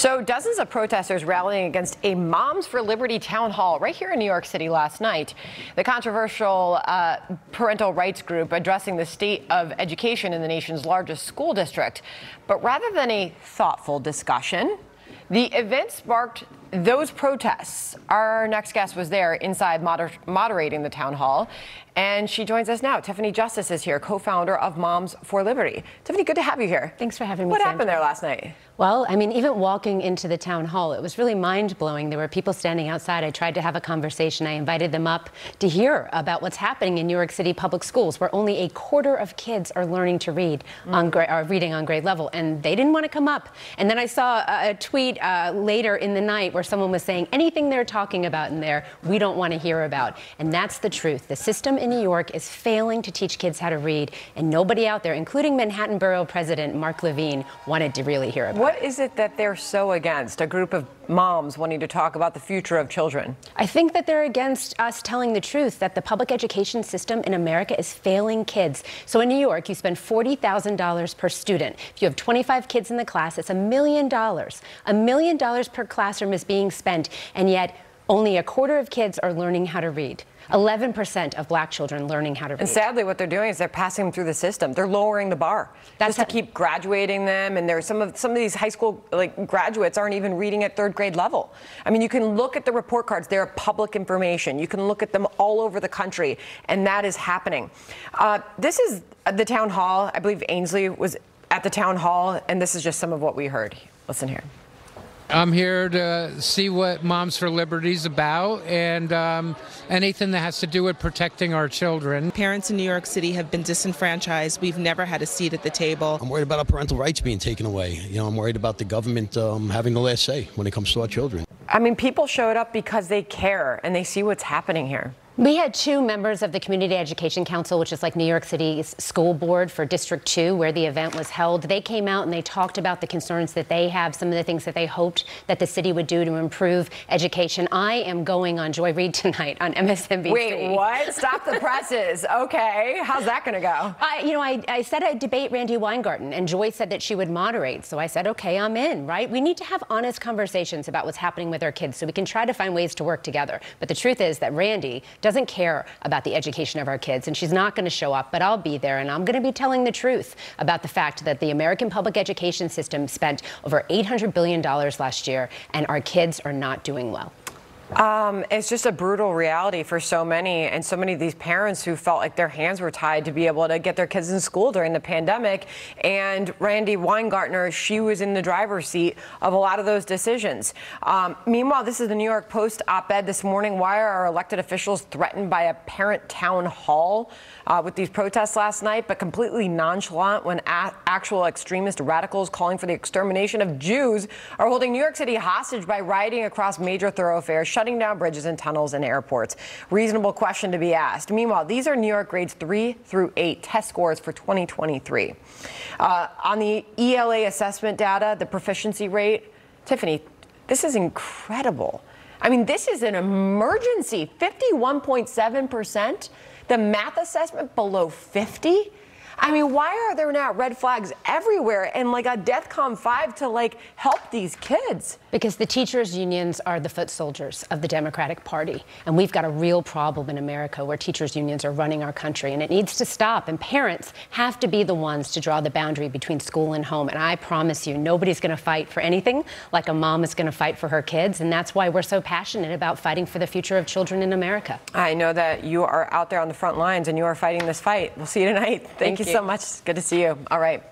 So dozens of protesters rallying against a Moms for Liberty town hall right here in New York City last night. The controversial parental rights group addressing the state of education in the nation's largest school district. But rather than a thoughtful discussion, the event sparked those protests. Our next guest was there inside moderating the town hall, and she joins us now. Tiffany Justice is here, co-founder of Moms for Liberty. Tiffany, good to have you here. Thanks for having me, What Sandra. happened there last night? Well, I mean, even walking into the town hall, it was really mind-blowing. There were people standing outside. I tried to have a conversation. I invited them up to hear about what's happening in New York City public schools, where only a quarter of kids are learning to read reading on grade level, and they didn't want to come up. And then I saw a tweet later in the night where someone was saying, anything they're talking about in there, we don't want to hear about. And that's the truth. The system in New York is failing to teach kids how to read, and nobody out there, including Manhattan Borough President Mark Levine, wanted to really hear about it. What is it that they're so against, a group of moms wanting to talk about the future of children? I think that they're against us telling the truth, that the public education system in America is failing kids. So in New York, you spend $40,000 per student. If you have 25 kids in the class, it's $1 million. $1 million per classroom is being spent, and yet only a quarter of kids are learning how to read. 11% of black children learning how to read. And sadly, what they're doing is they're passing them through the system. They're lowering the bar just to keep graduating them. And there's some of these high school graduates aren't even reading at third grade level. I mean, you can look at the report cards. They're public information. You can look at them all over the country, and that is happening. This is the town hall. I believe Ainsley was at the town hall, and this is just some of what we heard. Listen here. I'm here to see what Moms for Liberty is about, and anything that has to do with protecting our children. Parents in New York City have been disenfranchised. We've never had a seat at the table. I'm worried about our parental rights being taken away. You know, I'm worried about the government having the last say when it comes to our children. I mean, people showed up because they care and they see what's happening here. We had two members of the Community Education Council, which is like New York City's school board for District 2, where the event was held. They came out and they talked about the concerns that they have, some of the things that they hoped that the city would do to improve education. I am going on Joy Reid tonight on MSNBC. Wait, what? Stop the presses. Okay. How's that going to go? I said I'd debate Randi Weingarten, and Joy said that she would moderate. So I said, okay, I'm in, right? We need to have honest conversations about what's happening with our kids so we can try to find ways to work together. But the truth is that Randi doesn't care about the education of our kids, and she's not going to show up, but I'll be there, and I'm going to be telling the truth about the fact that the American public education system spent over $800 billion last year, and our kids are not doing well. It's just a brutal reality for so many, and so many of these parents who felt like their hands were tied to be able to get their kids in school during the pandemic. And Randi Weingarten, she was in the driver's seat of a lot of those decisions. Meanwhile, this is the New York Post op-ed this morning. Why are our elected officials threatened by a parent town hall with these protests last night, but completely nonchalant when actual extremist radicals calling for the extermination of Jews are holding New York City hostage by riding across major thoroughfares, shutting down bridges and tunnels and airports? Reasonable question to be asked. Meanwhile, these are New York grades 3 through 8 test scores for 2023. On the ELA assessment data, the proficiency rate, Tiffany, this is incredible. I mean, this is an emergency. 51.7%. The math assessment below 50. I mean, why are there now red flags everywhere and like a DEFCON 5 to like help these kids? Because the teachers' unions are the foot soldiers of the Democratic Party. And we've got a real problem in America where teachers' unions are running our country, and it needs to stop. And parents have to be the ones to draw the boundary between school and home. And I promise you, nobody's going to fight for anything like a mom is going to fight for her kids. And that's why we're so passionate about fighting for the future of children in America. I know that you are out there on the front lines and you are fighting this fight. We'll see you tonight. Thank you so much. Good to see you. All right.